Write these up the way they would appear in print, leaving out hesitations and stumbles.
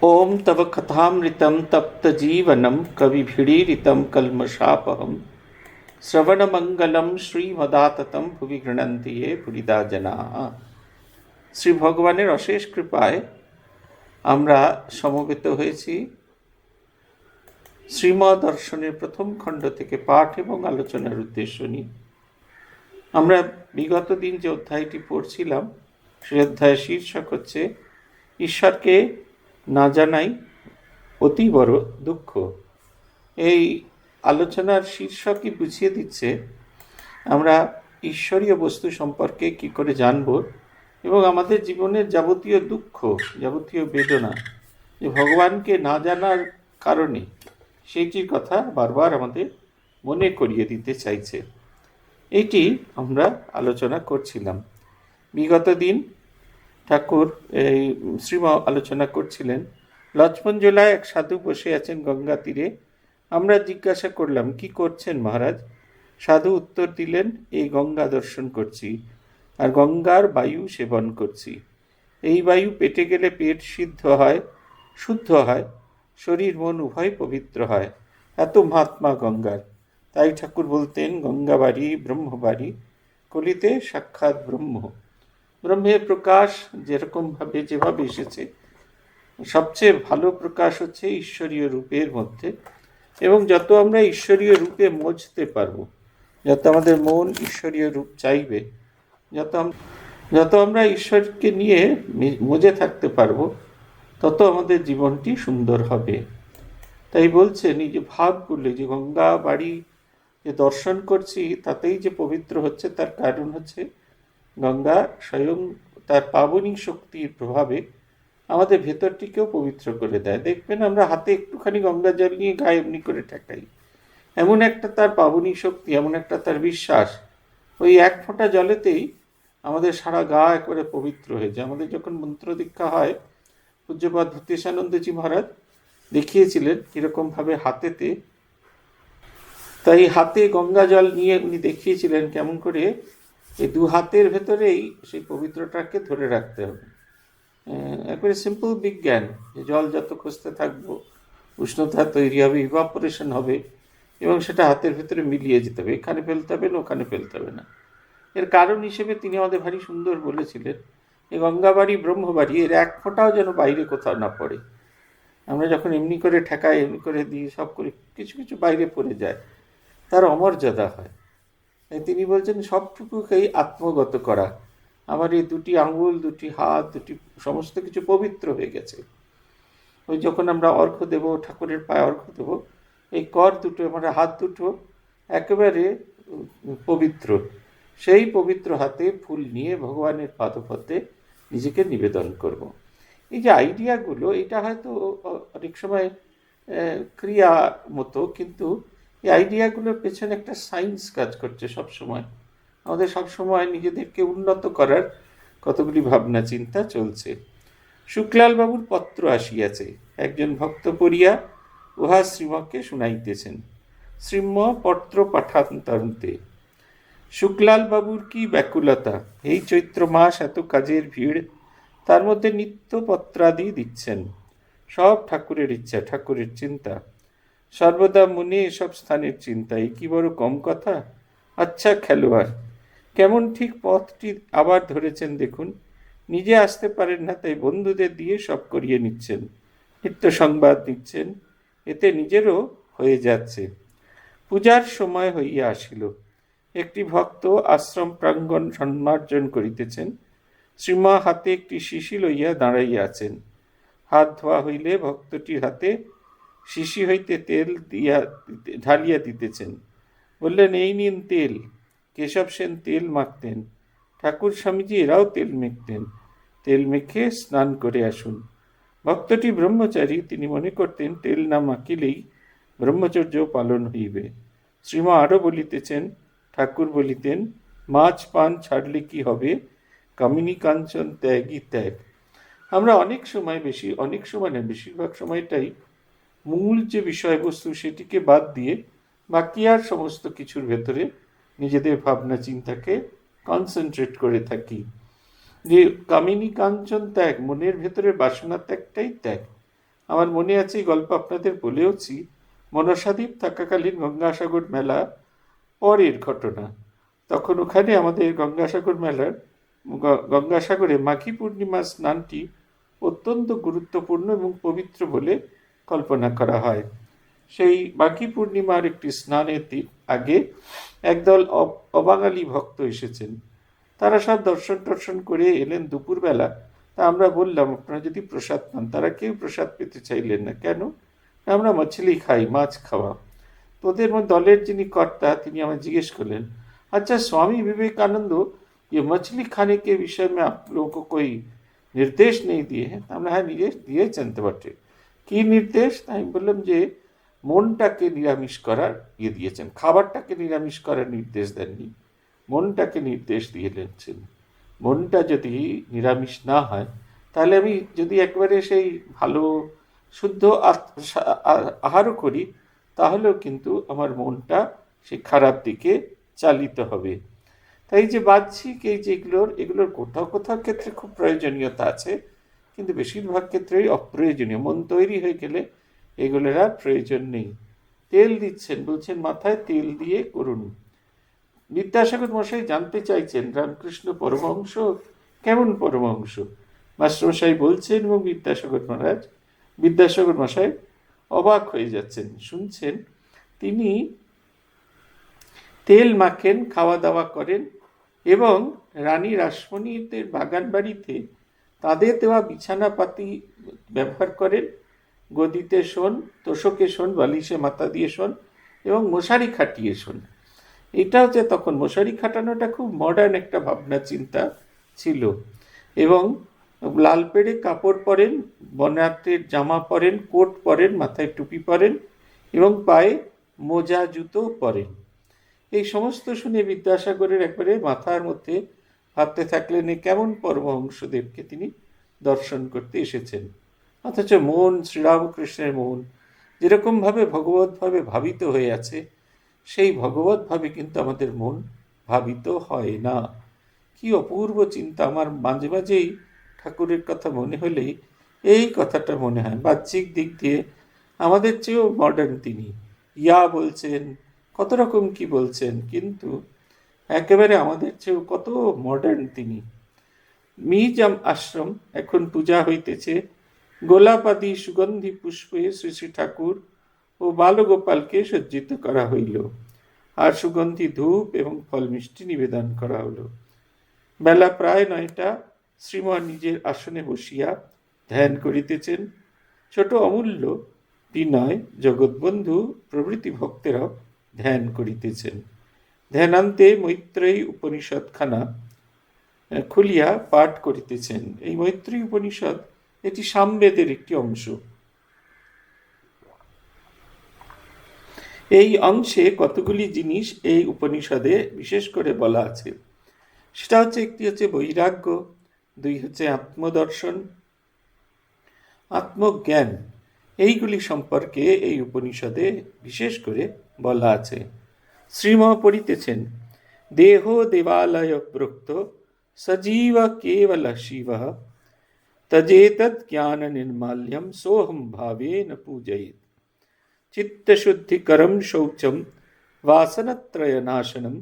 ओम तव कथामृतं तप्तजीवनं कविभिरीडितं कल्मषापहं শ্রবণমঙ্গলম শ্রীমদাততম ভুবি গৃণন্তি ये পুরিদা জনাঃ। শ্রী ভগবানের অশেষ কৃপায় আমরা সমবেত হয়েছি শ্রীমদ দর্শনের প্রথম খণ্ড থেকে পাঠ এবং আলোচনার উদ্দেশ্য নিয়ে। আমরা বিগত দিন যে অধ্যায়টি পড়ছিলাম সেই অধ্যায়ের শীর্ষক হচ্ছে ঈশ্বরকে না জানাই অতি বড় দুঃখ। এই আলোচনার শীর্ষকই বুঝিয়ে দিচ্ছে আমরা ঈশ্বরীয় বস্তু সম্পর্কে কি করে জানব এবং আমাদের জীবনের যাবতীয় দুঃখ, যাবতীয় বেদনা যে ভগবানকে না জানার কারণে সেইটির কথা বারবার আমাদের মনে করিয়ে দিতে চাইছে। এইটি আমরা আলোচনা করছিলাম। বিগত দিন ঠাকুর এই শ্রীম আলোচনা করছিলেন। লক্ষ্মণ জেলায় এক সাধু বসে আছেন গঙ্গা তীরে। আমরা জিজ্ঞাসা করলাম, কি করছেন মহারাজ? সাধু উত্তর দিলেন, এই গঙ্গা দর্শন করছি আর গঙ্গার বায়ু সেবন করছি। এই বায়ু পেটে গেলে পেট সিদ্ধ হয়, শুদ্ধ হয়, শরীর মন উভয় পবিত্র হয়। এত মহাত্মা গঙ্গার। তাই ঠাকুর বলতেন, গঙ্গাবাড়ি ব্রহ্মবাড়ি, কলিতে সাক্ষাৎ ব্রহ্ম। ব্রহ্মের প্রকাশ যেরকমভাবে যেভাবে এসেছে, সবচেয়ে ভালো প্রকাশ হচ্ছে ঈশ্বরীয় রূপের মধ্যে। এবং যত আমরা ঈশ্বরীয় রূপে মজতে পারবো, যত আমাদের মন ঈশ্বরীয় রূপ চাইবে, যত আমরা ঈশ্বরকে নিয়ে মজে থাকতে পারবো, তত আমাদের জীবনটি সুন্দর হবে। তাই বলছেন, এই যে ভাব করলে যে গঙ্গা বাড়ি যে দর্শন করছি তাতেই যে পবিত্র হচ্ছে, তার কারণ হচ্ছে গঙ্গা স্বয়ং তার পাবনী শক্তির প্রভাবে আমাদের ভেতরটিকেও পবিত্র করে দেয়। দেখবেন আমরা হাতে একটুখানি গঙ্গা জল নিয়ে গায়ে এমনি করে ঠেকাই, এমন একটা তার পাবনী শক্তি, এমন একটা তার বিশ্বাস। ওই এক ফোঁটা জলেতেই আমাদের সারা গা একেবারে পবিত্র হয়ে যায়। আমাদের যখন মন্ত্র দীক্ষা হয়, পূজ্যপাদ ভূতেশানন্দজি মহারাজ দেখিয়েছিলেন কীরকমভাবে হাতেতে, তাই হাতে গঙ্গা জল নিয়ে উনি দেখিয়েছিলেন কেমন করে এই দু হাতের ভেতরেই সেই পবিত্রটাকে ধরে রাখতে হবে। একবারে সিম্পল বিজ্ঞান, যে জল যত খুঁজতে থাকবো উষ্ণতা তৈরি হবে, ইভাপোরেশন হবে এবং সেটা হাতের ভেতরে মিলিয়ে যেতে হবে। এখানে ফেলতে হবে না, ওখানে ফেলতে হবে না। এর কারণ হিসেবে তিনি আমাদের ভারী সুন্দর বলেছিলেন, এই গঙ্গাবাড়ি ব্রহ্মবাড়ি এর এক ফোঁটাও যেন বাইরে কোথাও না পড়ে। আমরা যখন এমনি করে ঠেকাই, এমনি করে দিই, সব করে কিছু কিছু বাইরে পড়ে যায়, তার অমর্যাদা হয়। তাই তিনি বলছেন সবটুকুকেই আত্মগত করা। আমার এই দুটি আঙুল, দুটি হাত, দুটি সমস্ত কিছু পবিত্র হয়ে গেছে। ওই যখন আমরা অর্ঘ্য দেব, ঠাকুরের পায়ে অর্ঘ্য দেব, এই কর দুটো, আমার হাত দুটো একেবারে পবিত্র। সেই পবিত্র হাতে ফুল নিয়ে ভগবানের পাদপদ্মে নিজেকে নিবেদন করব। এই যে আইডিয়াগুলো, এটা হয়তো অনেক সময় ক্রিয়া মতো, কিন্তু এই আইডিয়াগুলোর পেছনে একটা সায়েন্স কাজ করছে সবসময়। আমাদের সবসময় নিজেদেরকে উন্নত করার কতগুলি ভাবনা চিন্তা চলছে। শুক্লাল বাবুর পত্র আসিয়াছে, একজন ভক্ত পড়িয়া উহা শ্রীমকে শুনাইতেছেন। শ্রীম পত্র পাঠান্তরন্তে। শুক্লাল বাবুর কি ব্যাকুলতা! এই চৈত্র মাস, এত কাজের ভিড়, তার মধ্যে নিত্য পত্রাদি দিচ্ছেন। সব ঠাকুরের ইচ্ছা, ঠাকুরের চিন্তা, সর্বদা মনে এসব স্থানের চিন্তা। এই কি বড় কম কথা! আচ্ছা খেলোয়াড়, কেমন ঠিক পথটি আবার ধরেছেন দেখুন। নিজে আসতে পারেন না, তাই বন্ধুদের দিয়ে সব করিয়ে নিচ্ছেন, নিত্য সংবাদ দিচ্ছেন, এতে নিজেরও হয়ে যাচ্ছে। পূজার সময় হইয়া আসিল। একটি ভক্ত আশ্রম প্রাঙ্গণ সম্মার্জন করিতেছেন। শ্রীমা হাতে একটি শিশি লইয়া দাঁড়াইয়া আছেন। হাত ধোয়া হইলে ভক্তটির হাতে শিশি হইতে তেল দিয়া ঢালিয়া দিতেছেন। বললেন, এই নিন তেল। কেশব সেন তেল মাখতেন, ঠাকুর স্বামীজি এরাও তেল মেখতেন। তেল মেখে স্নান করে আসুন। ভক্তটি ব্রহ্মচারী, তিনি মনে করতেন তেল না মাখিলেই ব্রহ্মচর্য পালন হইবে। শ্রীমা আরও বলিতেছেন, ঠাকুর বলিতেন, মাছ পান ছাড়লে কি হবে, কামিনী কাঞ্চন ত্যাগই ত্যাগ। আমরা অনেক সময় বেশিরভাগ সময়টাই মূল যে বিষয়বস্তু সেটিকে বাদ দিয়ে বাকি আর সমস্ত কিছুর ভেতরে নিজেদের ভাবনা চিন্তাকে কনসেন্ট্রেট করে থাকি। যে কামিনী কাঞ্চন ত্যাগ, মনের ভেতরে বাসনা ত্যাগটাই ত্যাগ। আমার মনে আছে এই গল্প আপনাদের বলেওছি, মনসাদ্বীপ থাকাকালীন গঙ্গাসাগর মেলা পরের ঘটনা। তখন ওখানে আমাদের গঙ্গাসাগর মেলার গঙ্গাসাগরে মাঘী পূর্ণিমা স্নানটি অত্যন্ত গুরুত্বপূর্ণ এবং পবিত্র বলে কল্পনা করা হয়। সেই মাঘী পূর্ণিমার একটি স্নানের দিন আগে একদল অবাঙালি ভক্ত এসেছেন। তারা সব দর্শন টর্শন করে এলেন দুপুরবেলা। তা আমরা বললাম, আপনারা যদি প্রসাদ পান। তারা কেউ প্রসাদ পেতে চাইলেন না। কেন? আমরা মাছলি খাই, মাছ খাওয়া। তোদের দলের যিনি কর্তা তিনি আমায় জিজ্ঞেস করলেন, अच्छा स्वामी विवेकानंद ये मछली खाने के विषय में आप लोगों को कोई निर्देश नहीं दिए हैं? আমরা হ্যাঁ নির্দেশ দিয়েছেন তো বটে। কি নির্দেশ? আমি বললাম যে মনটাকে নিরামিষ করার দিয়েছেন, খাবারটাকে নিরামিষ করার নির্দেশ দেননি, মনটাকে নির্দেশ দিয়েছেন। মনটা যদি নিরামিষ না হয় তাহলে আমি যদি একবারে সেই ভালো শুদ্ধ আহারও করি তাহলেও কিন্তু আমার মনটা সেই খারাপ দিকে চালিত হবে। তাই যে বাহ্যিক এই এগুলোর কোথাও কোথাও ক্ষেত্রে খুব প্রয়োজনীয়তা আছে, কিন্তু বেশিরভাগ ক্ষেত্রেই অপ্রয়োজনীয়। মন তৈরি হয়ে গেলে এগুলোর আর প্রয়োজন নেই। তেল দিচ্ছেন, বলছেন মাথায় তেল দিয়ে করুন। বিদ্যাসাগর মশাই জানতে চাইছেন রামকৃষ্ণ পরমহংস কেমন পরমহংস। মাস্টারমশাই বলছেন এবং বিদ্যাসাগর মশাই অবাক হয়ে যাচ্ছেন, শুনছেন। তিনি তেল মাখেন, খাওয়া দাওয়া করেন এবং রানী রাসমণিদের বাগান বাড়িতে তাদের দেওয়া বিছানাপাতি ব্যবহার করেন। গদিতে শোন, তোষকে শোন, বালিশে মাথা দিয়ে শোন এবং মশারি খাটিয়ে শোন। এটা হচ্ছে তখন মশারি খাটানোটা খুব মডার্ন একটা ভাবনা চিন্তা ছিল। এবং লাল পেড়ে কাপড় পরেন, বনাতের জামা পরেন, কোট পরেন, মাথায় টুপি পরেন এবং পায়ে মোজা জুতো পরেন। এই সমস্ত শুনে বিদ্যাসাগরের একবারে মাথার মধ্যে ভাবতে থাকলেন কেমন পরমহংসদেবকে তিনি দর্শন করতে এসেছেন। অথচ মন, শ্রীরামকৃষ্ণের মন যেরকমভাবে ভগবতভাবে ভাবিত হয়ে আছে, সেই ভগবতভাবে কিন্তু আমাদের মন ভাবিত হয় না। কি অপূর্ব চিন্তা! আমার মাঝে মাঝেই ঠাকুরের কথা মনে হলেই এই কথাটা মনে হয়। বাহ্যিক দিক দিয়ে আমাদের চেয়েও মডার্ন তিনি, ইয়া বলছেন, কত রকম কি বলছেন, কিন্তু একেবারে আমাদের চেয়েও কত মডার্ন তিনি। মিজাম আশ্রম এখন পূজা হইতেছে। গোলাপাদি সুগন্ধি পুষ্পে শ্রী শ্রী ঠাকুর ও বালগোপালকে সজ্জিত করা হইল, আর সুগন্ধি ধূপ এবং ফল মিষ্টি নিবেদন করা হলো। বেলা প্রায় 9টা। শ্রীমান নিজের আসনে বসিয়া ধ্যান করিতেছেন। ছোট অমূল্য, বিনয়, জগৎবন্ধু প্রভৃতি ভক্তেরাও ধ্যান করিতেছেন। ধ্যানান্তে মৈত্রেয়ী উপনিষদখানা খুলিয়া পাঠ করিতেছেন। এই মৈত্রেয়ী উপনিষদ এটি সামবেদের একটি অংশ। এই অংশে কতগুলি জিনিস এই উপনিষদে বিশেষ করে বলা আছে। সেটা হচ্ছে, একটি হচ্ছে বৈরাগ্য, 2 হচ্ছে আত্মদর্শন, আত্মজ্ঞান। এইগুলি সম্পর্কে এই উপনিষদে বিশেষ করে বলা আছে। শ্রীম পড়িতেছেন, দেহ দেবালয় প্রোক্ত সজীব কেবল শিব তজেতদ জ্ঞান নির্মাল্যম সোহম ভাবে ন পূজয়েত। চিত্তশুদ্ধিকরম শৌচম वासनत्रय नाशनम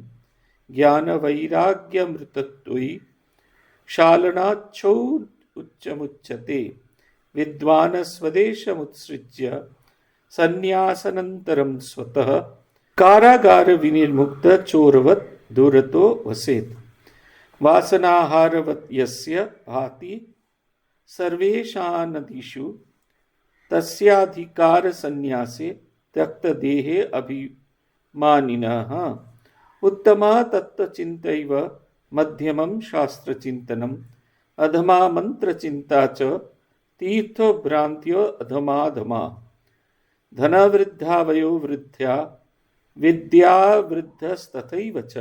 ज्ञान वैराग्यमृतत्वयि शालनाच्छौ उच्चमुच्यते विद्वान स्वदेशमुत्सृज्य सन्यासनन्तरं स्वतः कारागार विनिर्मुक्त चोरवत् दूरतो वसेत्। वासनाहारवत् यस्य भाति सर्वेषानदिषु तस्याधिकार संन्यासे त्यक्तदेहे अभिमानिनः। उत्तमा तत्त्वचिन्तैव मध्यमं शास्त्रचिन्तनम् अधमा मन्त्रचिन्ता च तीर्थभ्रान्त्यो अधमाधमा। धनवृद्धा वयोवृद्ध्या विद्यावृद्धस्तथैव च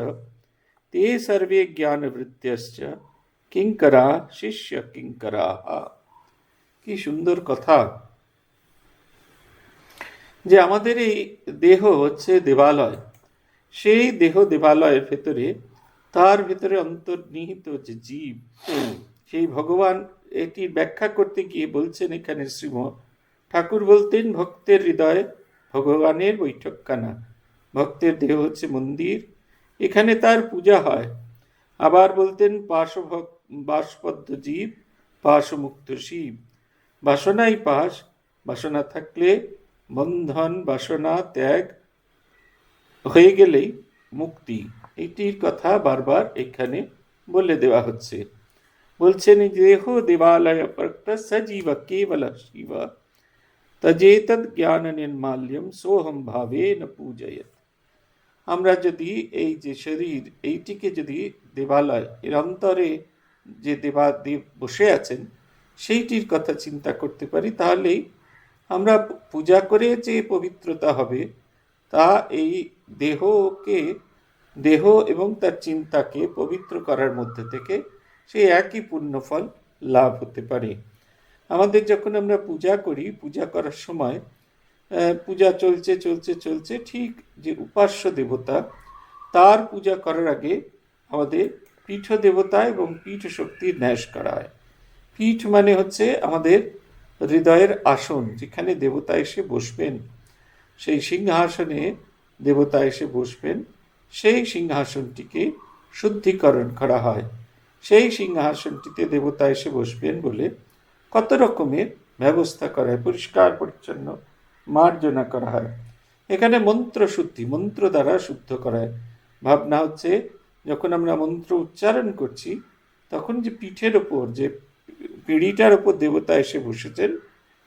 ते सर्वे ज्ञानवृद्धश्च किंकरा शिष्य किंकराः। কি সুন্দর কথা যে আমাদের এই দেহ হচ্ছে দেবালয়। সেই দেহ দেবালয়ের ভেতরে, তার ভেতরে অন্তর্নিহিত যে জীব, সেই ভগবান, এটি ব্যাখ্যা করতে গিয়ে বলছেন এখানে শ্রীম, ঠাকুর বলতেন ভক্তের হৃদয় ভগবানের বৈঠকখানা, ভক্তের দেহ হচ্ছে মন্দির, এখানে তার পূজা হয়। আবার বলতেন বাসবদ্ধ জীব পাশমুক্ত শিব, বাসনাই পাশ, বাসনা থাকলে বন্ধন বাসনা ত্যাগ হয়ে গেলেই মুক্তি। এটির কথা বারবার এখানে বলে দেওয়া হচ্ছে। বলছেন দেহ দেবালয় প্রকট সজীব কেবল শিব, তজেতদ জ্ঞান নির্মাল্যম সোহম ভাবে ন পূজয়ত। আমরা যদি এই যে শরীর এইটিকে যদি দেবালয়, এর অন্তরে যে দেবাদেব বসে আছেন সেইটির কথা চিন্তা করতে পারি, তাহলেই আমরা পূজা করে যে পবিত্রতা হবে তা এই দেহ এবং তার চিন্তাকে পবিত্র করার মধ্যে থেকে সেই একই পুণ্যফল লাভ হতে পারে। আমাদের যখন আমরা পূজা করি, পূজা করার সময় পূজা চলছে চলছে চলছে, ঠিক যে উপাস্য দেবতা তার পূজা করার আগে আমাদের পীঠ দেবতা এবং পীঠ শক্তির ন্যাস করা হয়। পীঠ মানে হচ্ছে আমাদের হৃদয়ের আসন, যেখানে দেবতা এসে বসবেন, সেই সিংহাসনে দেবতা এসে বসবেন, সেই সিংহাসনটিকে শুদ্ধিকরণ করা হয়। সেই সিংহাসনটিতে দেবতা এসে বসবেন বলে কত রকমের ব্যবস্থা করা হয়, পরিষ্কার পরিচ্ছন্ন মার্জনা করা হয়। এখানে মন্ত্র শুদ্ধি, মন্ত্র দ্বারা শুদ্ধ করা হয়। ভাবনা হচ্ছে যখন আমরা মন্ত্র উচ্চারণ করছি তখন যে পীঠের ওপর, যে পিঁড়িটার ওপর দেবতা এসে বসেছেন,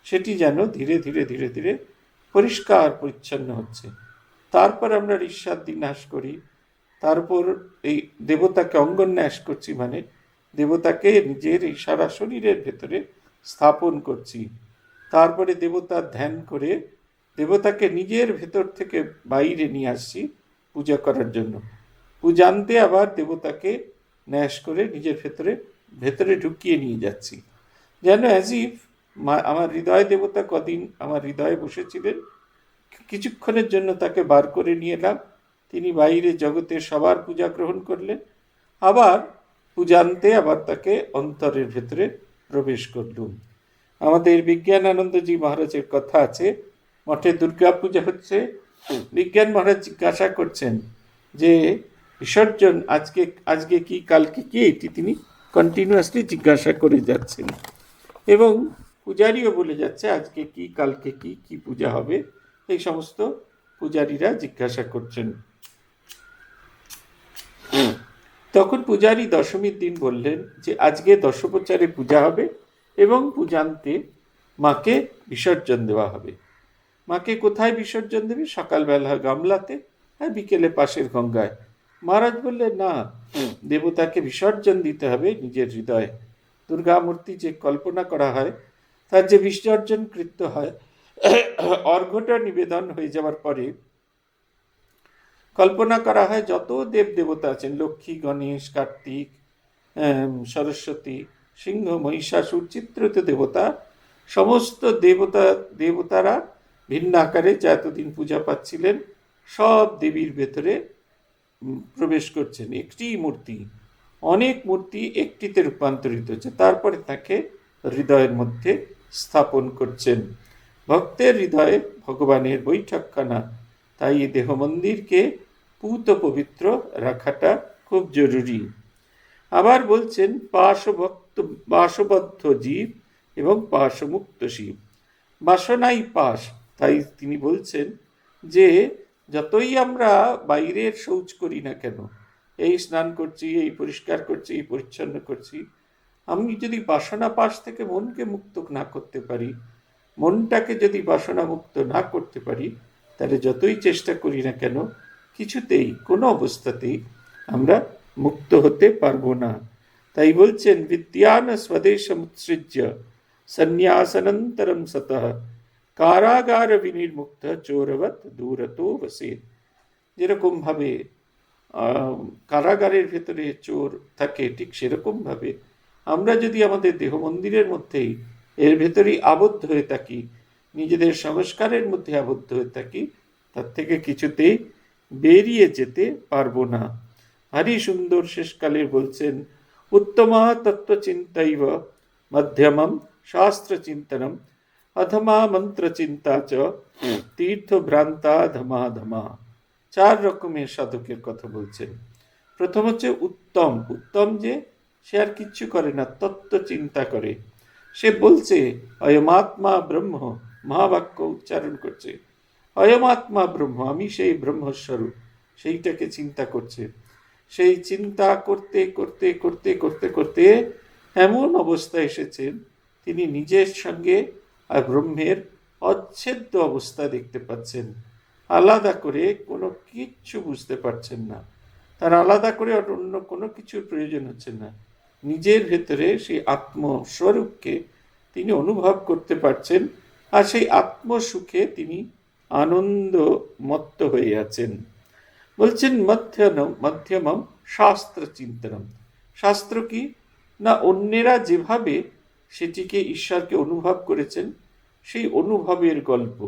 সেটি যেন ধীরে ধীরে ধীরে ধীরে পরিষ্কার পরিচ্ছন্ন হচ্ছে। তারপর আমরা ঋষ্যাদি ন্যাস করি, তারপর এই দেবতাকে অঙ্গন্যাস করছি, মানে দেবতাকে নিজের এই সারা শরীরের ভেতরে স্থাপন করছি। তারপরে দেবতার ধ্যান করে দেবতাকে নিজের ভেতর থেকে বাইরে নিয়ে আসছি পূজা করার জন্য। পূজান্তে আবার দেবতাকে ন্যাস করে নিজের ভেতরে ঢুকিয়ে নিয়ে যাচ্ছি, যেন অ্যাজ ইফ আমার হৃদয় দেবতা কদিন আমার হৃদয়ে বসেছিলেন, কিছুক্ষণের জন্য তাকে বার করে নিয়ে এলাম, তিনি বাইরে জগতে সবার পূজা গ্রহণ করলেন, আবার পূজান্তে আবার তাকে অন্তরের ভেতরে প্রবেশ করলুম। আমাদের বিজ্ঞানানন্দজি মহারাজের কথা আছে, মঠে দুর্গা পূজা হচ্ছে, বিজ্ঞান মহারাজ জিজ্ঞাসা করছেন যে বিসর্জন আজকে কি কালকে কি, এটি তিনি কন্টিনিউয়াসলি জিজ্ঞাসা করে যাচ্ছেন এবং পূজারীও বলে যাচ্ছে আজকে কি কালকে কি কি পূজা হবে, এই সমস্ত পূজারীরা জিজ্ঞাসা করছেন। তখন পূজারী দশমীর দিন বললেন যে আজকে দশপ্রচারে পূজা হবে এবং পূজান্তে মাকে বিসর্জন দেওয়া হবে। মাকে কোথায় বিসর্জন দেবে? সকালবেলা গামলাতে আর বিকেলে পাশের গঙ্গায়। মহারাজ বললেন না, দেবতাকে বিসর্জন দিতে হবে নিজের হৃদয়ে। দুর্গা মূর্তি যে কল্পনা করা হয় তার যে বিসর্জন কৃত্য হয়, অর্ঘ্যটা নিবেদন হয়ে যাওয়ার পরে কল্পনা করা হয় যত দেব দেবতা আছেন, লক্ষ্মী, গণেশ, কার্তিক, সরস্বতী, সিংহ, মহিষাসুর, চিত্রিত দেবতা, সমস্ত দেবতারা ভিন্ন আকারে যা এতদিন পূজা পাচ্ছিলেন সব দেবীর ভেতরে প্রবেশ করছেন। একটি মূর্তি, অনেক মূর্তি একটিতে রূপান্তরিত হচ্ছে, তারপরে তাকে হৃদয়ের মধ্যে স্থাপন করছেন। ভক্তের হৃদয়ে ভগবানের বৈঠকখানা, তাই এই দেহ মন্দিরকে পূত পবিত্র রাখাটা খুব জরুরি। আবার বলছেন পাশবদ্ধ জীব এবং পাশমুক্ত শিব, বাসনাই পাশ। তাই তিনি বলছেন যে যতই আমরা বাইরের শৌচ করি না কেন, এই স্নান করছি, এই পরিষ্কার করছি, এই পরিচ্ছন্ন করছি, আমি যদি বাসনা পাশ থেকে মনকে মুক্ত না করতে পারি, মনটাকে যদি বাসনা মুক্ত না করতে পারি, তাহলে যতই চেষ্টা করি না কেন কিছুতেই কোনো অবস্থাতেই আমরা মুক্ত হতে পারবো না। তাই বলছেন বিদ্যান স্বদেশমুৎসৃজ্য সন্ন্যাসানন্তরম সতঃ কারাগার বিনির্মুক্ত চোরবৎ দূরতো বসেত। যেরকমভাবে কারাগারের ভেতরে চোর থাকে, ঠিক সেরকমভাবে আমরা যদি আমাদের দেহ মন্দিরের মধ্যেই এর ভেতরেই আবদ্ধ হয়ে থাকি, নিজেদের সংস্কারের মধ্যে আবদ্ধ হয়ে থাকি, তার থেকে কিছুতেই বেরিয়ে যেতে পারবো না। ভারী সুন্দর শেষকালের বলছেন উত্তমা তত্ত্বচিন্তৈব মধ্যমম শাস্ত্র চিন্তনম অধমা মন্ত্র চিন্তা চ তীর্থ ভ্রান্তা ধমা ধমা। 4 রকমের সাধকের কথা বলছেন। প্রথম হচ্ছে উত্তম। উত্তম যে সে আর কিচ্ছু করে না, তত্ত্ব চিন্তা করে। সে বলছে অয়মাত্মা ব্রহ্ম, মহাবাক্য উচ্চারণ করছে, অয়মাত্মা ব্রহ্ম, আমি সেই ব্রহ্মস্বরূপ, সেইটাকে চিন্তা করছে। সেই চিন্তা করতে করতে করতে করতে করতে এমন অবস্থা এসেছেন তিনি নিজের সঙ্গে আর ব্রহ্মের অচ্ছেদ্য অবস্থা দেখতে পাচ্ছেন। আলাদা করে কোনো কিচ্ছু বুঝতে পারছেন না, তার আলাদা করে অন্য কোনো কিছুর প্রয়োজন হচ্ছে না। নিজের ভেতরে সেই আত্মস্বরূপকে তিনি অনুভব করতে পারছেন, আর সেই আত্মসুখে তিনি আনন্দ মত্ত হয়ে আছেন। বলছেন মধ্যমম শাস্ত্র চিন্তনম। শাস্ত্র কি না, অন্যেরা যেভাবে সেটিকে ঈশ্বরকে অনুভব করেছেন সেই অনুভবের গল্প।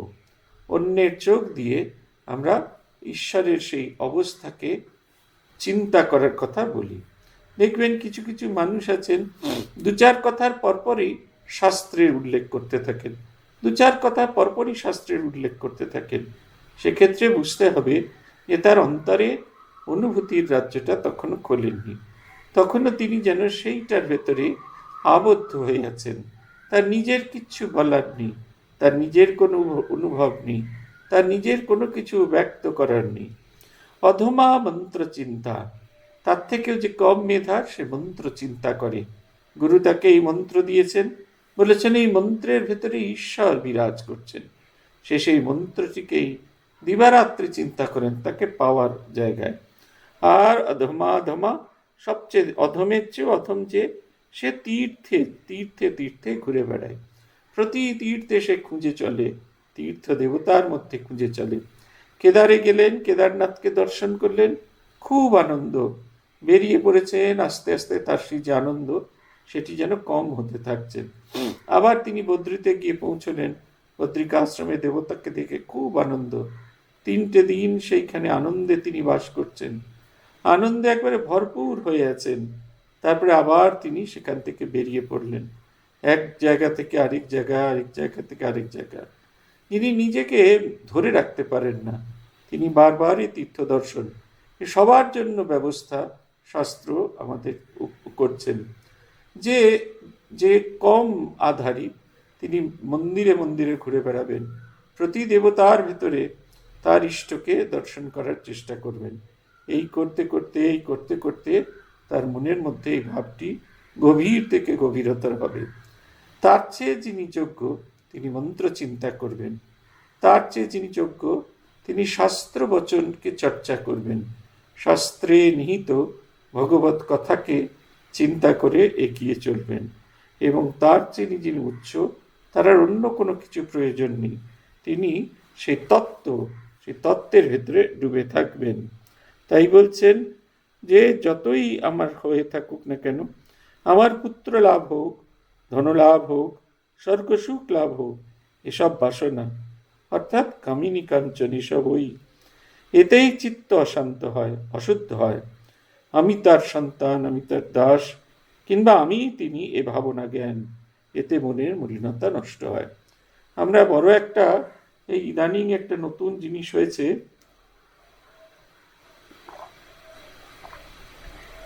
অন্যের চোখ দিয়ে আমরা ঈশ্বরের সেই অবস্থাকে চিন্তা করার কথা বলি। দেখবেন কিছু কিছু মানুষ আছেন 2-4 কথার পরপরই শাস্ত্রের উল্লেখ করতে থাকেন, 2-4 কথা পরপরই শাস্ত্রের উল্লেখ করতে থাকেন। সেক্ষেত্রে বুঝতে হবে যে তার অন্তরে অনুভূতির রাজ্যটা তখনও খোলেননি, তখনও তিনি যেন সেইটার ভেতরে আবদ্ধ হয়ে আছেন। তার নিজের কিচ্ছু বলার নেই, তার নিজের কোনো অনুভব নেই, তার নিজের কোনো কিছু ব্যক্ত করার নেই। অধমা মন্ত্র চিন্তা, তার থেকেও যে কম মেধার সে মন্ত্র চিন্তা করে। গুরু তাকে এই মন্ত্র দিয়েছেন, বলেছেন এই মন্ত্রের ভেতরে ঈশ্বর বিরাজ করছেন। সে সেই মন্ত্রটিকেই দিবারাত্রি চিন্তা করেন তাকে পাওয়ার জায়গায়। আর অধমা ধমা, সবচেয়ে অধমের চেয়ে অধম যে সে তীর্থে তীর্থে তীর্থে ঘুরে বেড়ায়, প্রতি তীর্থে সে খুঁজে চলে, তীর্থ দেবতার মধ্যে খুঁজে চলে। কেদারে গেলেন, কেদারনাথকে দর্শন করলেন, খুব আনন্দ, বেরিয়ে পড়েছেন। আস্তে আস্তে তার সেই যে আনন্দ সেটি যেন কম হতে থাকছেন। আবার তিনি বদ্রীতে গিয়ে পৌঁছলেন, বদ্রিকা আশ্রমে দেবতাকে দেখে খুব আনন্দ, 3টে দিন সেইখানে আনন্দে তিনি বাস করছেন, আনন্দে একবারে ভরপুর হয়ে আছেন। তারপরে আবার তিনি সেখান থেকে বেরিয়ে পড়লেন, এক জায়গা থেকে আরেক জায়গা, আরেক জায়গা থেকে আরেক জায়গা। তিনি নিজেকে ধরে রাখতে পারেন না, তিনি বারবারই তীর্থ দর্শন, সবার জন্য ব্যবস্থা শাস্ত্র আমাদের করছেন। যে যে কম আধারী তিনি মন্দিরে মন্দিরে ঘুরে বেড়াবেন, প্রতি দেবতার ভিতরে তার ইষ্টকে দর্শন করার চেষ্টা করবেন। এই করতে করতে তার মনের মধ্যে এই ভাবটি গভীর থেকে গভীরতর হবে। তার চেয়ে যিনি যোগ্য তিনি মন্ত্র চিন্তা করবেন, তার চেয়ে যিনি যোগ্য তিনি শাস্ত্র বচনকে চর্চা করবেন, শাস্ত্রে নিহিত ভগবত কথাকে চিন্তা করে এগিয়ে চলবেন। এবং তার চেয়ে যিনি উচ্চ, তার আর অন্য কোনো কিছু প্রয়োজন নেই, তিনি সেই তত্ত্বের ভেতরে ডুবে থাকবেন। তাই বলছেন যে যতই আমার হয়ে থাকুক না কেন, আমার পুত্র লাভ হোক, ধনলাভ হোক, স্বর্গসুখ লাভ হোক, এসব বাসনা অর্থাৎ কামিনী কাঞ্চন এসবই, এতেই চিত্ত অশান্ত হয়, অশুদ্ধ হয়। আমি তার সন্তান, আমি তার দাস, কিংবা আমি তিনি এ ভাবনা জ্ঞান, এতে মনের মলিনতা নষ্ট হয়। আমরা বড় একটা এই ইদানিং একটা নতুন জিনিস হয়েছে,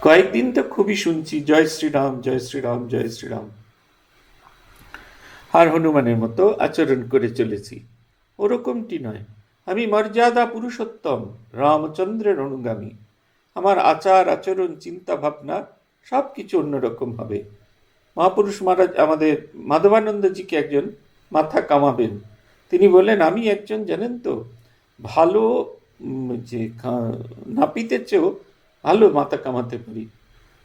কয়েকদিন তো খুবই শুনছি জয় শ্রীরাম জয় শ্রীরাম জয় শ্রীরাম, আর হনুমানের মতো আচরণ করে চলেছি। ওরকমটি নয়, আমি মর্যাদা পুরুষোত্তম রামচন্দ্রের অনুগামী, আমার আচার আচরণ চিন্তা ভাবনা সব কিছু অন্যরকম হবে। মহাপুরুষ মহারাজ আমাদের মাধবানন্দজিকে একজন মাথা কামাবেন, তিনি বললেন আমি একজন জানেন তো ভালো যে নাপিতের চেয়েও ভালো মাথা কামাতে পারি।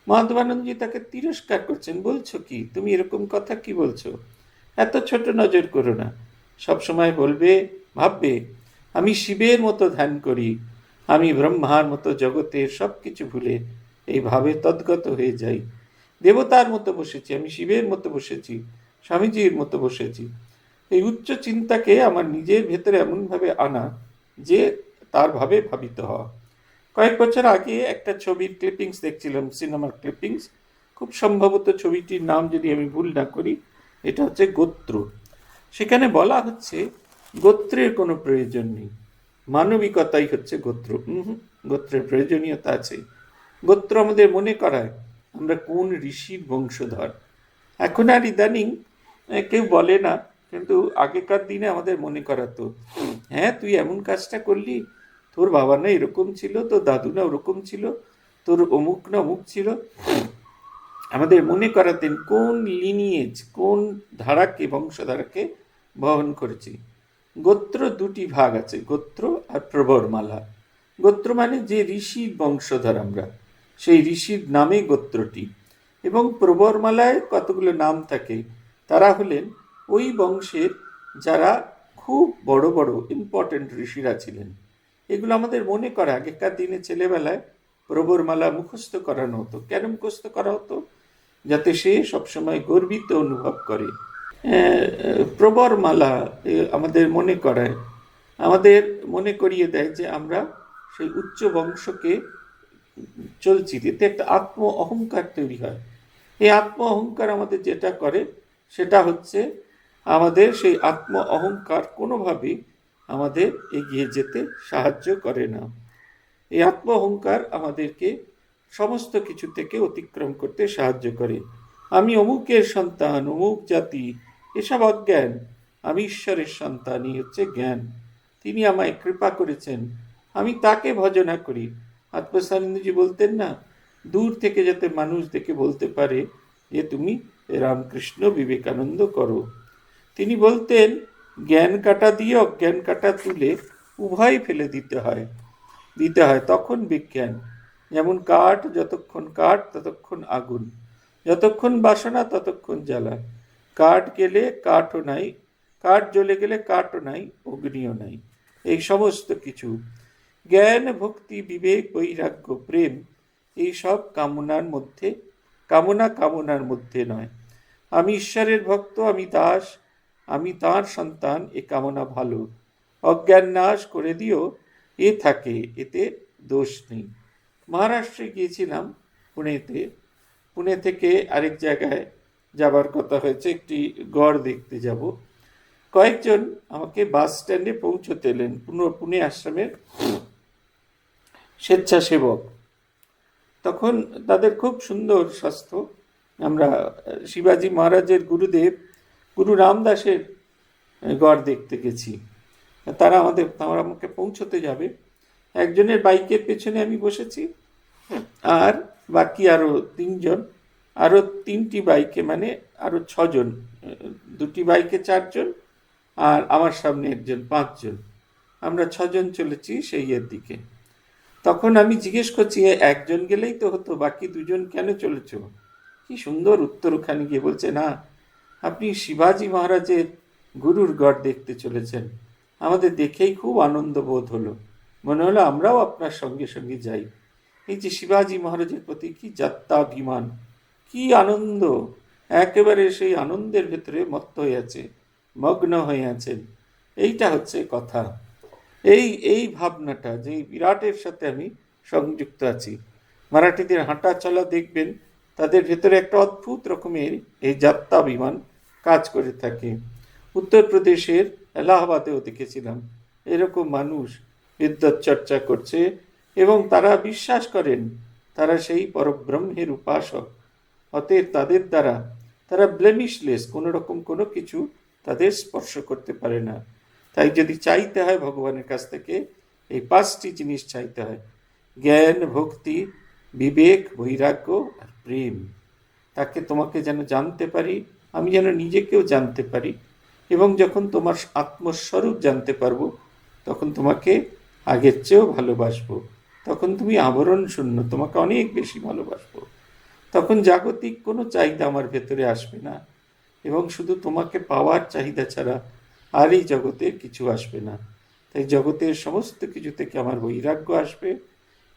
মাধবানন্দজি তাকে তিরস্কার করছেন, বলছো কি তুমি, এরকম কথা কি বলছো, এত ছোট নজর করো না। সবসময় বলবে, ভাববে আমি শিবের মতো ধ্যান করি, আমি ব্রহ্মার মতো জগতের সব কিছু ভুলে এইভাবে তদ্গত হয়ে যাই, দেবতার মতো বসেছি, আমি শিবের মতো বসেছি, স্বামীজির মতো বসেছি। এই উচ্চ চিন্তাকে আমার নিজের ভেতরে এমনভাবে আনা যে তার ভাবে ভাবিত হওয়া। কয়েক বছর আগে একটা ছবির ক্লিপিংস দেখছিলাম, সিনেমার ক্লিপিংস, খুব সম্ভবত ছবিটির নাম যদি আমি ভুল না করি এটা হচ্ছে গোত্র। সেখানে বলা হচ্ছে গোত্রের কোনো প্রয়োজন নেই, মানবিকতাই হচ্ছে গোত্র। গোত্রের প্রয়োজনীয়তা আছে। গোত্র আমাদের মনে করায় আমরা কোন ঋষির বংশধর। এখন আর ইদানিং কেউ বলে না, কিন্তু আগেকার দিনে আমাদের মনে করাতো, হ্যাঁ তুই এমন কাজটা করলি, তোর বাবা না এরকম ছিল, তোর দাদু না ওরকম ছিল, তোর অমুক না অমুক ছিল। আমাদের মনে করাতেন কোন লিনিয়েজ, কোন ধারাকে, বংশধারাকে বহন করেছি। গোত্র দুটি ভাগ আছে, গোত্র আর প্রবরমালা। গোত্র মানে যে ঋষির বংশধর আমরা, সেই ঋষির নামে গোত্রটি। এবং প্রবরমালায় কতগুলো নাম থাকে, তারা হলেন ওই বংশের যারা খুব বড় বড় ইম্পর্টেন্ট ঋষিরা ছিলেন। এগুলো আমাদের মনে করা। আগেকার দিনে ছেলেবেলায় প্রবরমালা মুখস্থ করানো হতো। কেন মুখস্থ করা হতো? যাতে সে সবসময় গর্বিত অনুভব করে। প্রবরমালা আমাদের মনে করায়, আমাদের মনে করিয়ে দেয় যে আমরা সেই উচ্চ বংশকে চলছি। এতে একটা আত্ম অহংকার তৈরি হয়। এই আত্ম অহংকার আমাদের যেটা করে সেটা হচ্ছে আমাদের সেই আত্ম অহংকার কোনোভাবেই আমাদের এগিয়ে যেতে সাহায্য করে না। এই আত্ম অহংকার আমাদেরকে সমস্ত কিছু থেকে অতিক্রম করতে সাহায্য করে। আমি অমুকের সন্তান, অমুক জাতি, এসব অজ্ঞান। আমি ঈশ্বরের সন্তানই হচ্ছে জ্ঞান। তিনি আমায় কৃপা করেছেন, আমি তাকে ভজনা করি। আত্মস্বামীজি বলতেন না, দূর থেকে যাতে মানুষ দেখে বলতে পারে যে তুমি রামকৃষ্ণ বিবেকানন্দ করো। তিনি বলতেন জ্ঞান কাটা দিয়ে অজ্ঞান কাটা তুলে উভয় ফেলে দিতে হয়, তখন বিজ্ঞান। যেমন কাঠ, যতক্ষণ কাঠ ততক্ষণ আগুন, যতক্ষণ বাসনা ততক্ষণ জ্বালা। কাঠ গেলে কাঠও নাই, কাঠ জ্বলে গেলে কাঠও নাই, অগ্নিও নাই। এই সমস্ত কিছু জ্ঞান, ভক্তি, বিবেক, বৈরাগ্য, প্রেম, এই সব কামনার মধ্যে, কামনার মধ্যে নয়। আমি ঈশ্বরের ভক্ত, আমি দাস, আমি তাঁর সন্তান, এ কামনা ভালো। অজ্ঞান নাশ করে দিও, এ থাকে, এতে দোষ নেই। মহারাষ্ট্রে গিয়েছিলাম, পুনেতে। পুনে থেকে আরেক জায়গায় যাবার কথা হয়েছে, একটি গড় দেখতে যাব। কয়েকজন আমাকে বাস স্ট্যান্ডে পৌঁছতে এলেন, পুনে আশ্রমের স্বেচ্ছাসেবক। তখন তাদের খুব সুন্দর স্বাস্থ্য। আমরা শিবাজি মহারাজের গুরুদেব গুরু রামদাসের গড় দেখতে গেছি। তারা আমাকে পৌঁছতে যাবে। একজনের বাইকের পেছনে আমি বসেছি, আর বাকি আরো তিনজন, আরো তিনটি বাইকে, মানে আরো ছজন, দুটি বাইকে চারজন, আর আমার সামনে একজন, পাঁচজন। আমরা ছজন চলেছি সেই এর দিকে। তখন আমি জিজ্ঞেস করছি, একজন গেলেই তো হতো, বাকি দুজন কেন চলেছ? কি সুন্দর উত্তর ওখানে গিয়ে বলছে, না আপনি শিবাজি মহারাজের গুরুর গড় দেখতে চলেছেন। আমাদের দেখেই খুব আনন্দ বোধ হলো, মনে হলো আমরাও আপনার সঙ্গে সঙ্গে যাই। এই যে শিবাজি মহারাজের প্রতি কি যাত্রাভিমান, কি আনন্দ! একেবারে সেই আনন্দের ভেতরে মত্ত হয়ে আছে, মগ্ন হয়ে আছেন। এইটা হচ্ছে কথা। এই ভাবনাটা যে বিরাটের সাথে আমি সংযুক্ত আছি। মারাঠিদের হাঁটা চলা দেখবেন, তাদের ভেতরে একটা অদ্ভুত রকমের এই যাত্রাভিমান কাজ করে থাকে। উত্তরপ্রদেশের এলাহাবাদেও দেখেছিলাম এরকম মানুষ বিদ্যৎ চর্চা করছে, এবং তারা বিশ্বাস করেন তারা সেই পরব্রহ্মের উপাসক। অতএব তাদের দ্বারা তারা ব্লেমিশলেস, কোনো রকম কোনো কিছু তাদের স্পর্শ করতে পারে না। তাই যদি চাইতে হয় ভগবানের কাছ থেকে, এই পাঁচটি জিনিস চাইতে হয়: জ্ঞান, ভক্তি, বিবেক, বৈরাগ্য আর প্রেম। তাকে, তোমাকে যেন জানতে পারি, আমি যেন নিজেকেও জানতে পারি, এবং যখন তোমার আত্মস্বরূপ জানতে পারবো তখন তোমাকে আগের চেয়েও ভালোবাসবো। তখন তুমি আবরণ শূন্য, তোমাকে অনেক বেশি ভালোবাসবো। তখন জাগতিক কোনো চাহিদা আমার ভেতরে আসবে না, এবং শুধু তোমাকে পাওয়ার চাহিদা ছাড়া আর এই জগতের কিছু আসবে না। তাই জগতের সমস্ত কিছু থেকে আমার বৈরাগ্য আসবে,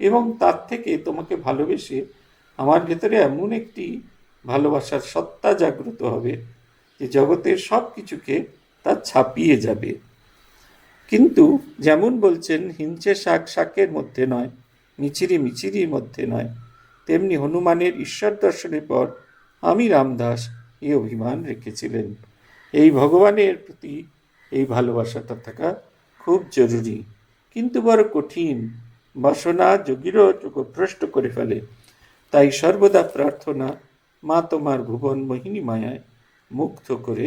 এবং তার থেকে তোমাকে ভালোবেসে আমার ভেতরে এমন একটি ভালোবাসার সত্তা জাগ্রত হবে যে জগতের সব কিছুকে তা ছাপিয়ে যাবে। কিন্তু যেমন বলছেন, হিংসে শাক শাকের মধ্যে নয়, মিছিরি মিছিরির মধ্যে নয়, তেমনি হনুমানের ঈশ্বর দর্শনের পর আমি রামদাস এই অভিমান রেখেছিলেন। এই ভগবানের প্রতি এই ভালোবাসাটা থাকা খুব জরুরি, কিন্তু বড় কঠিন। বাসনা যোগীরও যোগভ্রষ্ট করে ফেলে। তাই সর্বদা প্রার্থনা, মা তোমার ভুবন মোহিনী মায়ায় মুগ্ধ করে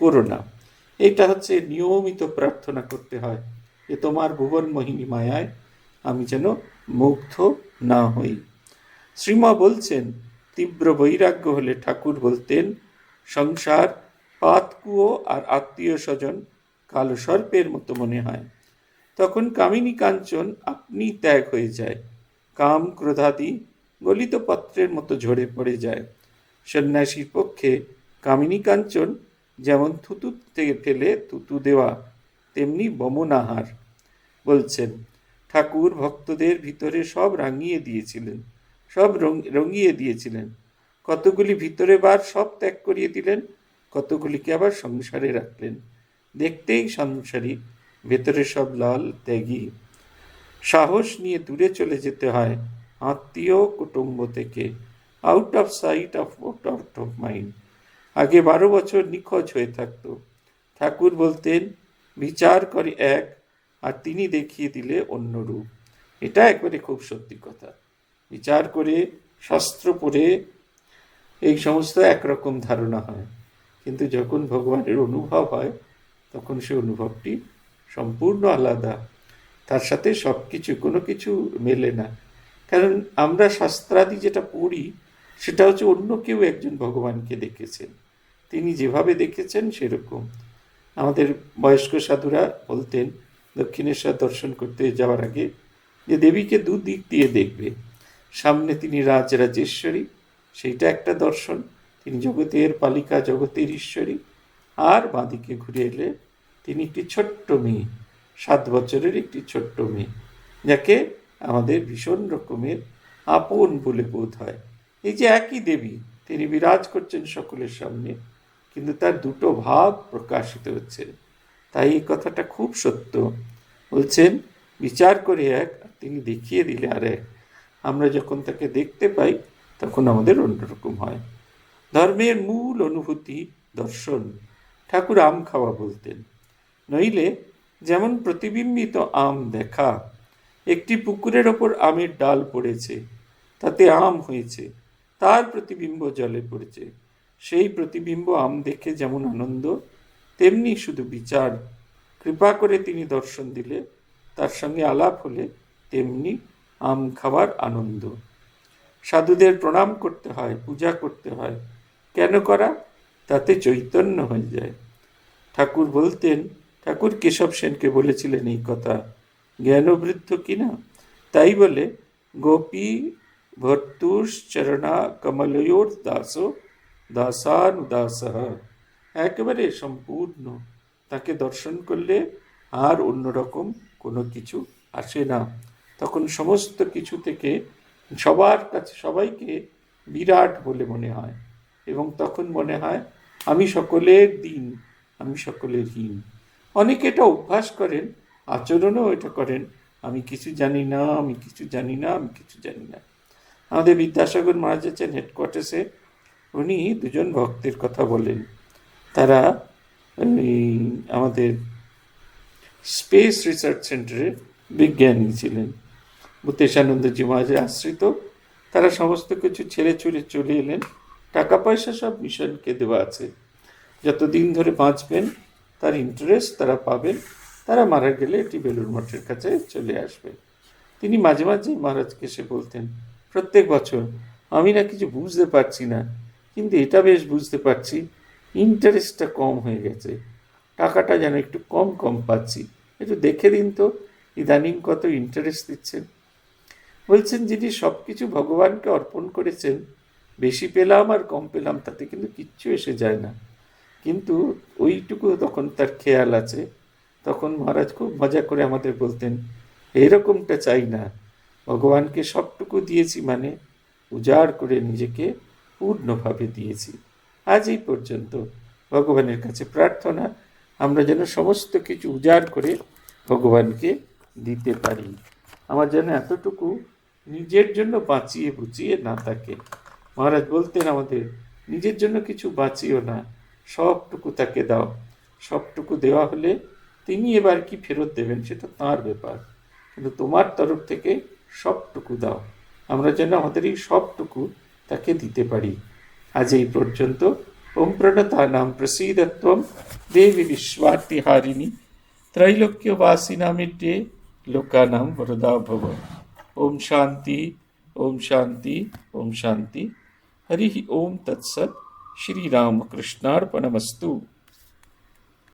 করো না। এটা হচ্ছে নিয়মিত প্রার্থনা করতে হয় যে তোমার ভুবন মোহিনী মায়ায় আমি যেন মুগ্ধ না হই। শ্রীমা বলছেন, তীব্র বৈরাগ্য হলে ঠাকুর বলতেন, সংসার পাতকুয়ো আর আত্মীয় স্বজন কালো সর্পের মতো মনে হয়। তখন কামিনী কাঞ্চন আপনি ত্যাগ হয়ে যায়, কাম ক্রোধাদি গলিত পত্রের মতো ঝরে পড়ে যায়। সন্ন্যাসীর পক্ষে কামিনী কাঞ্চন যেমন থুতু থেকে ফেলে থুতু দেওয়া, তেমনি বমনাহার। বলছেন, ঠাকুর ভক্তদের ভিতরে সব রাঙিয়ে দিয়েছিলেন, সব রঙিয়ে দিয়েছিলেন। কতগুলি ভিতরে বার সব ত্যাগ করিয়ে দিলেন, কতগুলিকে আবার সংসারে রাখলেন। দেখতেই সংসারী, ভেতরে সব লাল ত্যাগী। সাহস নিয়ে দূরে চলে যেতে হয় আত্মীয় কুটুম্ব থেকে, out of sight, out of mind. আগে 12 বছর নিখোঁজ হয়ে থাকতো। ঠাকুর বলতেন, বিচার করে এক, আর তিনি দেখিয়ে দিলে অন্য রূপ। এটা একবারে খুব সত্যি কথা। বিচার করে, শাস্ত্র পড়ে এই সমস্ত একরকম ধারণা হয়, কিন্তু যখন ভগবানের অনুভব হয় তখন সে অনুভবটি সম্পূর্ণ আলাদা। তার সাথে সব কিছু, কোনো কিছু মেলে না। কারণ আমরা শাস্ত্রাদি যেটা পড়ি সেটা হচ্ছে অন্য কেউ একজন ভগবানকে দেখেছেন, তিনি যেভাবে দেখেছেন সেরকম। আমাদের বয়স্ক সাধুরা বলতেন দক্ষিণেশ্বর দর্শন করতে যাওয়ার আগে যে দেবীকে দুদিক দিয়ে দেখবে। সামনে তিনি রাজরাজেশ্বরী, সেইটা একটা দর্শন, তিনি জগতের পালিকা, জগতের ঈশ্বরী। আর বাঁদিকে ঘুরে এলে তিনি একটি ছোট্ট মেয়ে, 7 বছরের একটি ছোট্ট মেয়ে, যাকে আমাদের ভীষণ রকমের আপন বলে বোধ হয়। এই যে একই দেবী, তিনি বিরাজ করছেন সকলের সামনে, কিন্তু তার দুটো ভাব প্রকাশিত হচ্ছে। তাই এই কথাটা খুব সত্য। বলছেন, বিচার করে এক, তিনি দেখিয়ে দিলে আর এক। আমরা যখন তাকে দেখতে পাই তখন আমাদের অন্যরকম হয়। ধর্মের মূল অনুভূতি দর্শন। ঠাকুর আম খাওয়া বলতেন, নইলে যেমন প্রতিবিম্বিত আম দেখা। একটি পুকুরের ওপর আমের ডাল পড়েছে, তাতে আম হয়েছে, তার প্রতিবিম্ব জলে পড়েছে। সেই প্রতিবিম্ব আম দেখে যেমন আনন্দ, তেমনি শুধু বিচার। কৃপা করে তিনি দর্শন দিলে, তার সঙ্গে আলাপ হলে তেমনি আম খাবার আনন্দ। সাধুদের প্রণাম করতে হয়, পূজা করতে হয়। কেন করা? তাতে চৈতন্য হয়ে যায়। ঠাকুর বলতেন, ঠাকুর কেশব সেনকে বলেছিলেন এই কথা, জ্ঞানবৃদ্ধ কিনা, তাই বলে গোপী ভর্তুশ্চরণা কমলয়োর দাস দাসানুদাস, একেবারে সম্পূর্ণ। তাকে দর্শন করলে আর অন্যরকম কোনো কিছু আসে না। তখন সমস্ত কিছু থেকে সবার কাছে সবাইকে বিরাট বলে মনে হয়, এবং তখন মনে হয় আমি সকলের দিন, আমি সকলের হীন। অনেকে এটা অভ্যাস করেন, আচরণও এটা করেন, আমি কিছু জানি না, আমি কিছু জানি না, আমি কিছু জানি না। আমাদের বিদ্যাসাগর মহারাজ আছেন হেডকোয়ার্টার্সে, উনি 2 ভক্তের কথা বলেন। তারা আমাদের স্পেস রিসার্চ সেন্টারের বিজ্ঞানী ছিলেন, ভূতেশানন্দজি মহারাজের আশ্রিত। তারা সমস্ত কিছু ছেড়ে ছুড়ে চলে এলেন, টাকা পয়সা সব মিশনকে দেওয়া আছে, যতদিন ধরে বাঁচবেন তার ইন্টারেস্ট তারা পাবেন, তারা মারা গেলে এটি বেলুড় মঠের কাছে চলে আসবে। তিনি মাঝে মাঝে মহারাজকে এসে বলতেন, প্রত্যেক বছর, আমি না কিছু বুঝতে পারছি না, কিন্তু এটা বেশ বুঝতে পারছি, ইন্টারেস্টটা কম হয়ে গেছে, টাকাটা যেন একটু কম কম পাচ্ছি, একটু দেখে দিন তো ইদানিং কত ইন্টারেস্ট দিচ্ছেন। বলছেন, যিনি সব কিছু ভগবানকে অর্পণ করেছেন, বেশি পেলাম আর কম পেলাম তাতে কিন্তু কিচ্ছু এসে যায় না, কিন্তু ওইটুকু তখন তার খেয়াল আছে। তখন মহারাজ খুব মজা করে আমাদের বলতেন, এরকমটা চাই না, ভগবানকে সবটুকু দিয়েছি মানে উজাড় করে নিজেকে পূর্ণভাবে দিয়েছি। আজ এই পর্যন্ত ভগবানের কাছে প্রার্থনা, আমরা যেন সমস্ত কিছু উজাড় করে ভগবানকে দিতে পারি। আমার যেন এতটুকু নিজের জন্য বাঁচিয়ে বুচিয়ে না থাকে। মহারাজ বলতেন আমাদের, নিজের জন্য কিছু বাঁচিও না, সবটুকু তাকে দাও। সবটুকু দেওয়া হলে তিনি এবার কি ফেরত দেবেন সেটা তাঁর ব্যাপার, কিন্তু তোমার তরফ থেকে সবটুকু দাও। আমরা যেন আমাদের এই সবটুকু তাকে দিতে পারি। আজ এই পর্যন্ত। ওম প্রণতানাম প্রসীদত্বম দেবী বিশ্বার্তিহারিণী त्रैलोक्यवासिनामिड्ये लोकानां वरदा भव। ओम शांति, ओम शांति, ओम शांति। हरि ओम तत्सत। श्री राम कृष्णार्पणमस्तु।